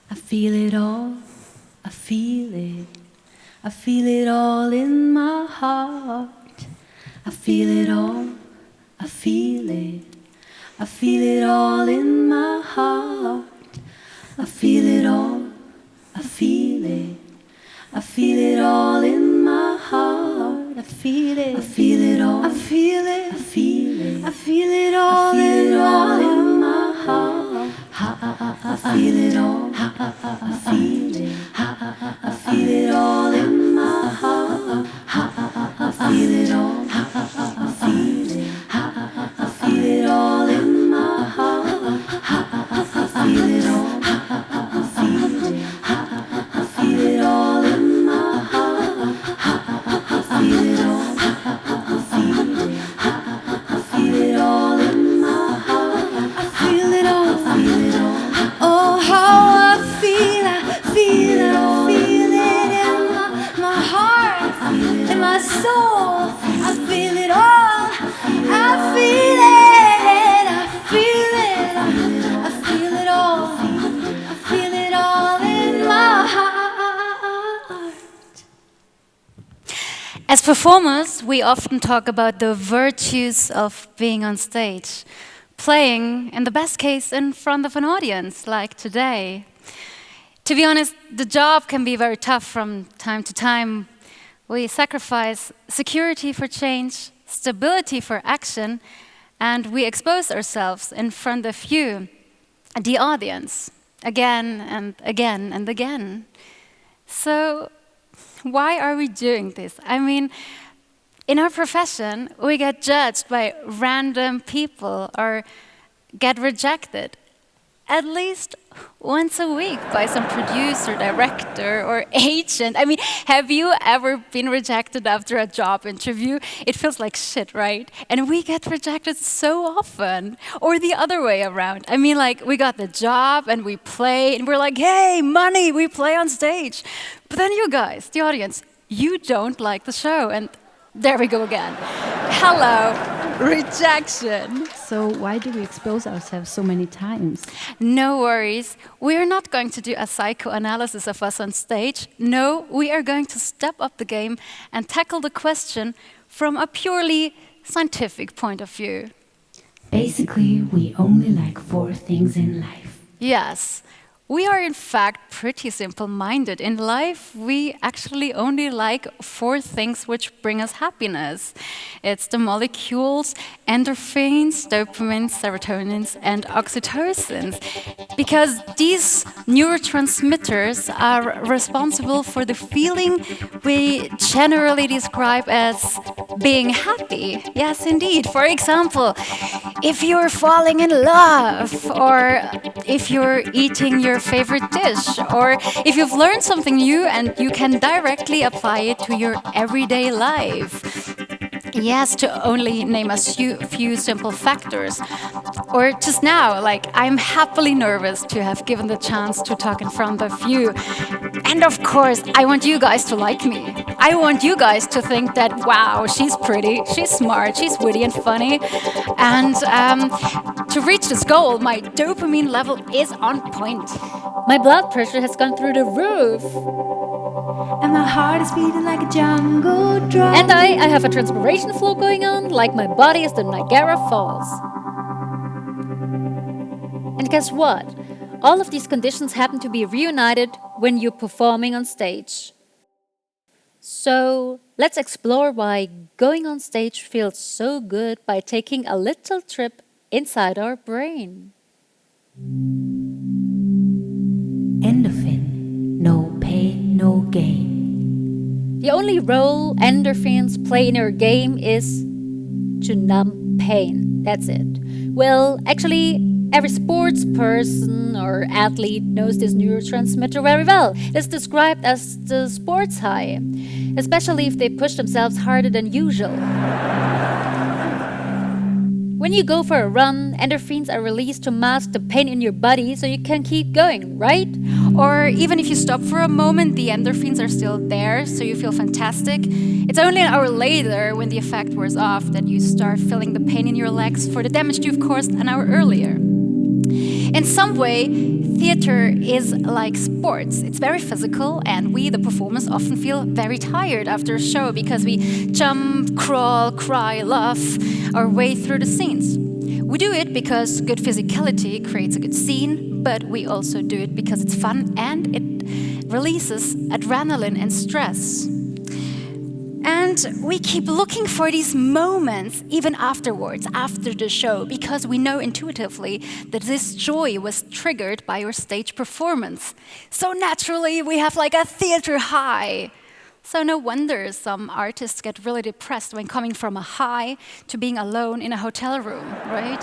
I feel it all, I feel it. I feel it all in my heart. I feel it all, I feel it. I feel it all in my heart. I feel it all, I feel it. I feel it all in my heart. I feel it, I feel it all. I feel it, I feel it. I feel it all, in my heart. I feel it all, I feel it. I feel it all in my heart. I feel it all, I feel it. I feel it all in my heart. I feel it all, I feel it. I feel it all in my heart. I feel it all, I feel it. I feel it all in my heart. I feel it all, I feel it all. Oh, how I feel it, I feel it in my heart, in my soul. I feel it all, I feel it, I feel it, I feel it all, I feel it all in my heart. As performers, we often talk about the virtues of being on stage, playing, in the best case, in front of an audience, like today. To be honest, the job can be very tough from time to time. We sacrifice security for change, stability for action, and we expose ourselves in front of you, the audience, again and again and again. So, why are we doing this? I mean, in our profession, we get judged by random people or get rejected at least once a week by some producer, director, or agent. I mean, have you ever been rejected after a job interview? It feels like shit, right? And we get rejected so often. Or the other way around. I mean, like, we got the job and we play and we're like, hey, money, we play on stage. But then you guys, the audience, you don't like the show. And there we go again. Hello, rejection. So why do we expose ourselves so many times? No worries. We are not going to do a psychoanalysis of us on stage. No, we are going to step up the game and tackle the question from a purely scientific point of view. Basically, we only like 4 things in life. Yes. We are in fact pretty simple-minded. In life, we actually only like 4 things which bring us happiness. It's the molecules, endorphins, dopamine, serotonins, and oxytocins. Because these neurotransmitters are responsible for the feeling we generally describe as being happy. Yes, indeed. For example, if you're falling in love, or if you're eating your favorite dish, or if you've learned something new and you can directly apply it to your everyday life. Yes, to only name a few simple factors. Or just now, like, I'm happily nervous to have given the chance to talk in front of you. And of course, I want you guys to like me. I want you guys to think that, wow, she's pretty, she's smart, she's witty and funny. And to reach this goal, my dopamine level is on point. My blood pressure has gone through the roof. And my heart is beating like a jungle drum. And I have a transpiration flow going on, like my body is the Niagara Falls. And guess what? All of these conditions happen to be reunited when you're performing on stage. So let's explore why going on stage feels so good by taking a little trip inside our brain. Endorphin. No pain, no gain. The only role endorphins play in your game is to numb pain. That's it. Well, actually, every sports person or athlete knows this neurotransmitter very well. It's described as the sports high, especially if they push themselves harder than usual. When you go for a run, endorphins are released to mask the pain in your body so you can keep going, right? Or even if you stop for a moment, the endorphins are still there, so you feel fantastic. It's only an hour later, when the effect wears off, that you start feeling the pain in your legs for the damage you've caused an hour earlier. In some way, theater is like sports. It's very physical, and we, the performers, often feel very tired after a show because we jump, crawl, cry, laugh our way through the scenes. We do it because good physicality creates a good scene, but we also do it because it's fun and it releases adrenaline and stress. And we keep looking for these moments even afterwards, after the show, because we know intuitively that this joy was triggered by your stage performance. So naturally, we have like a theater high. So no wonder some artists get really depressed when coming from a high to being alone in a hotel room, right?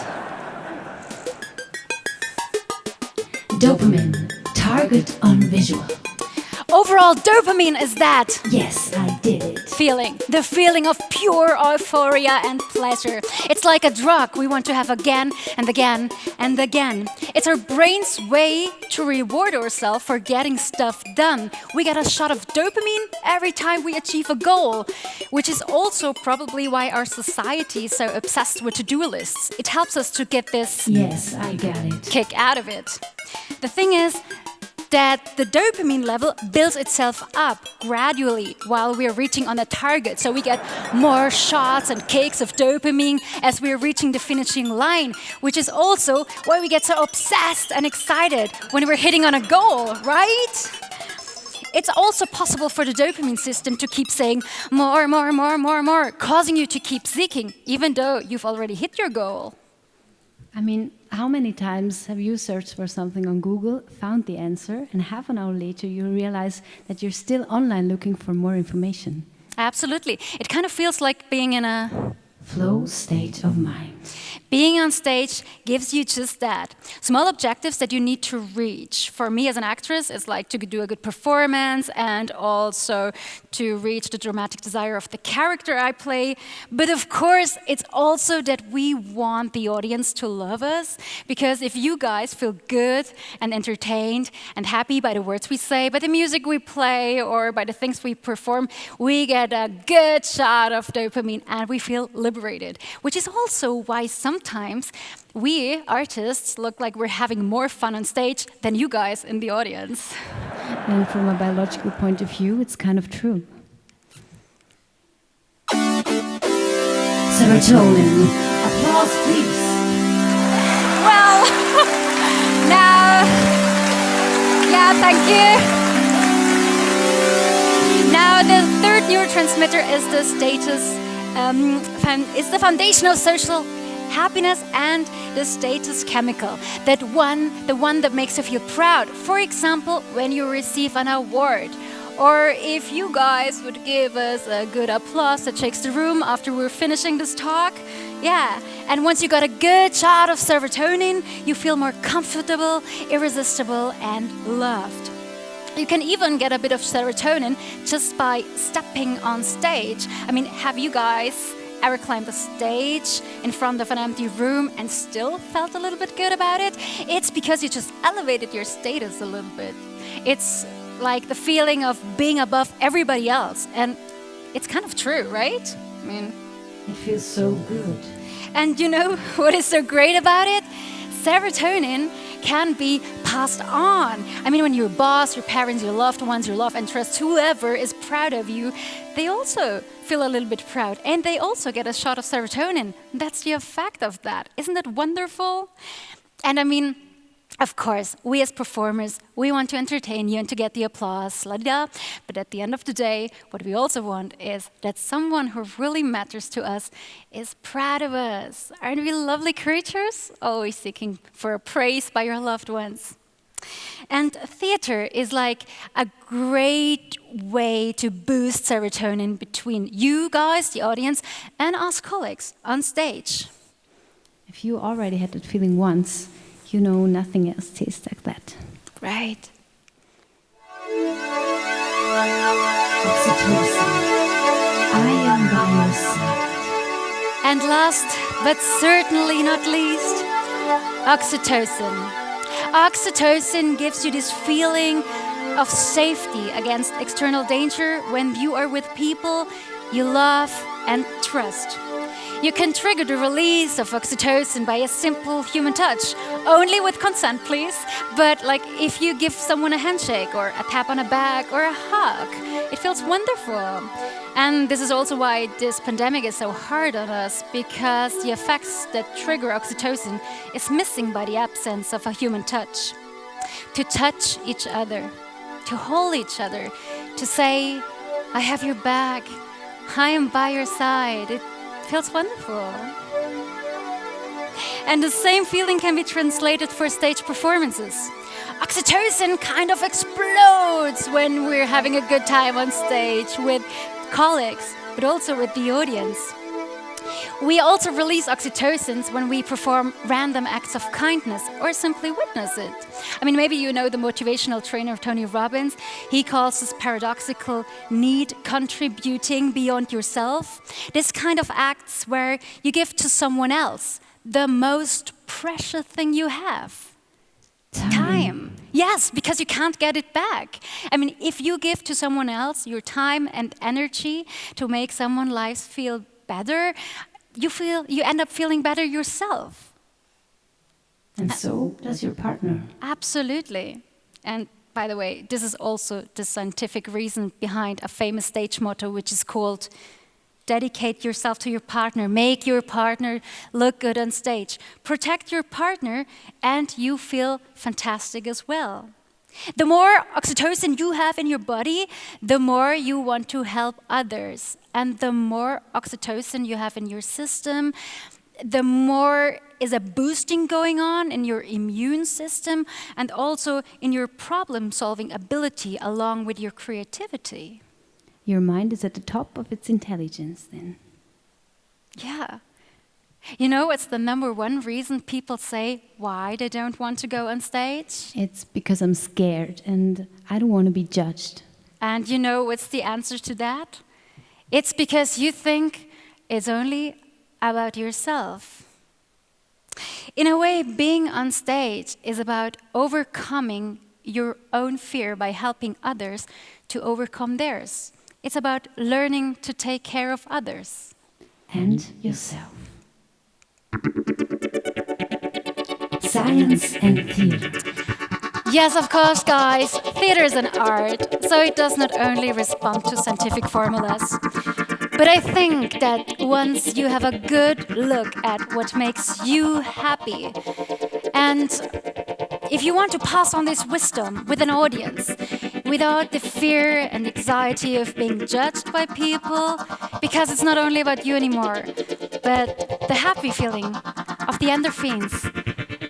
Dopamine, target on visual. Overall, dopamine is that Yes, I did it. feeling, the feeling of pure euphoria and pleasure. It's like a drug we want to have again and again and again. It's our brain's way to reward ourselves for getting stuff done. We get a shot of dopamine every time we achieve a goal, which is also probably why our society is so obsessed with to-do lists. It helps us to get this Yes, I got it. kick out of it. The thing is that the dopamine level builds itself up gradually while we're reaching on a target. So we get more shots and kicks of dopamine as we're reaching the finishing line, which is also why we get so obsessed and excited when we're hitting on a goal, right? It's also possible for the dopamine system to keep saying more, more, more, more, more, causing you to keep seeking, even though you've already hit your goal. I mean, how many times have you searched for something on Google, found the answer, and half an hour later you realize that you're still online looking for more information? Absolutely. It kind of feels like being in a Flow state of mind. Being on stage gives you just that. Small objectives that you need to reach. For me as an actress, it's like to do a good performance and also to reach the dramatic desire of the character I play. But of course, it's also that we want the audience to love us, because if you guys feel good and entertained and happy by the words we say, by the music we play, or by the things we perform, we get a good shot of dopamine and we feel liberated, which is also why sometimes we artists look like we're having more fun on stage than you guys in the audience. And from a biological point of view, it's kind of true. Serotonin. Applause, please. Well, now, yeah, thank you. Now, the third neurotransmitter is the status, is the foundation of social happiness and the status chemical, the one that makes you feel proud. For example, when you receive an award, or if you guys would give us a good applause that shakes the room after we're finishing this talk. Yeah, and once you got a good shot of serotonin, you feel more comfortable, irresistible, and loved. You can even get a bit of serotonin just by stepping on stage. I mean, have you guys ever climbed a stage in front of an empty room and still felt a little bit good about it? It's because you just elevated your status a little bit. It's like the feeling of being above everybody else. And it's kind of true, right? I mean, it feels so good. And you know what is so great about it? Serotonin can be passed on. I mean, when your boss, your parents, your loved ones, your love interest, whoever is proud of you, they also feel a little bit proud. And they also get a shot of serotonin. That's the effect of that. Isn't that wonderful? And I mean, of course, we as performers, we want to entertain you and to get the applause, la-da. But at the end of the day, what we also want is that someone who really matters to us is proud of us. Aren't we lovely creatures? Always seeking for praise by your loved ones. And theater is like a great way to boost serotonin between you guys, the audience, and us colleagues on stage. If you already had that feeling once, you know nothing else tastes like that. Right. Oxytocin. I am by your side. And last, but certainly not least, oxytocin. Oxytocin gives you this feeling of safety against external danger when you are with people you love and trust. You can trigger the release of oxytocin by a simple human touch, only with consent, please. But like if you give someone a handshake or a tap on a back or a hug, it feels wonderful. And this is also why this pandemic is so hard on us, because the effects that trigger oxytocin is missing by the absence of a human touch. To touch each other, to hold each other, to say, I have your back, I am by your side. It feels wonderful. And the same feeling can be translated for stage performances. Oxytocin kind of explodes when we're having a good time on stage with colleagues, but also with the audience. We also release oxytocins when we perform random acts of kindness or simply witness it. I mean, maybe you know the motivational trainer Tony Robbins. He calls this paradoxical need contributing beyond yourself. This kind of acts where you give to someone else the most precious thing you have. Time. Yes, because you can't get it back. I mean, if you give to someone else your time and energy to make someone's life feel better, you end up feeling better yourself. And so does your partner. Absolutely. And by the way, this is also the scientific reason behind a famous stage motto, which is called dedicate yourself to your partner, make your partner look good on stage, protect your partner, and you feel fantastic as well. The more oxytocin you have in your body, the more you want to help others. And the more oxytocin you have in your system, the more is a boosting going on in your immune system and also in your problem-solving ability along with your creativity. Your mind is at the top of its intelligence then. Yeah. You know, it's the number one reason people say why they don't want to go on stage. It's because I'm scared and I don't want to be judged. And you know what's the answer to that? It's because you think it's only about yourself. In a way, being on stage is about overcoming your own fear by helping others to overcome theirs. It's about learning to take care of others. And yourself. Science and theater. Yes, of course, guys. Theater is an art, so it does not only respond to scientific formulas. But I think that once you have a good look at what makes you happy, and if you want to pass on this wisdom with an audience, without the fear and anxiety of being judged by people, because it's not only about you anymore, but the happy feeling of the endorphins,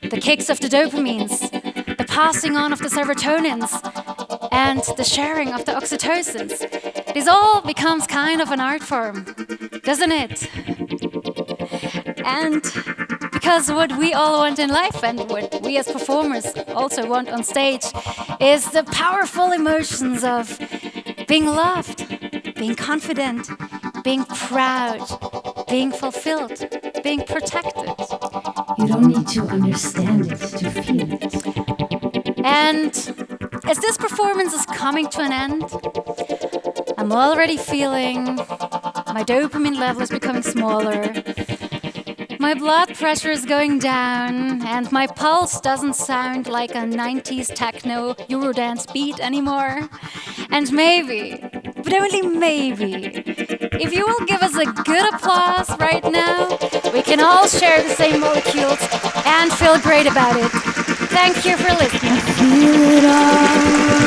the kicks of the dopamines, the passing on of the serotonins, and the sharing of the oxytocins. This all becomes kind of an art form, doesn't it? And because what we all want in life and what we as performers also want on stage is the powerful emotions of being loved, being confident, being proud, being fulfilled, being protected. You don't need to understand it to feel it. And as this performance is coming to an end, I'm already feeling my dopamine level is becoming smaller. My blood pressure is going down, and my pulse doesn't sound like a 90s techno Eurodance beat anymore. And maybe, but only maybe, if you will give us a good applause right now, we can all share the same molecules and feel great about it. Thank you for listening. I feel it all.